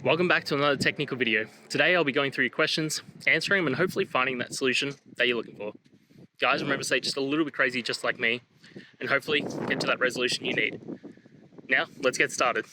Welcome back to another technical video. Today I'll be going through your questions, answering them and hopefully finding that solution that you're looking for. Guys, remember to stay just a little bit crazy just like me and hopefully get to that resolution you need. Now, let's get started.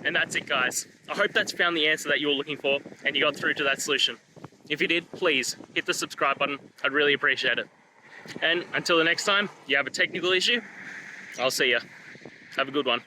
And that's it, guys. I hope that's found the answer that you were looking for and you got through to that solution. If you did, please hit the subscribe button. I'd really appreciate it. And until the next time you have a technical issue, I'll see ya. Have a good one.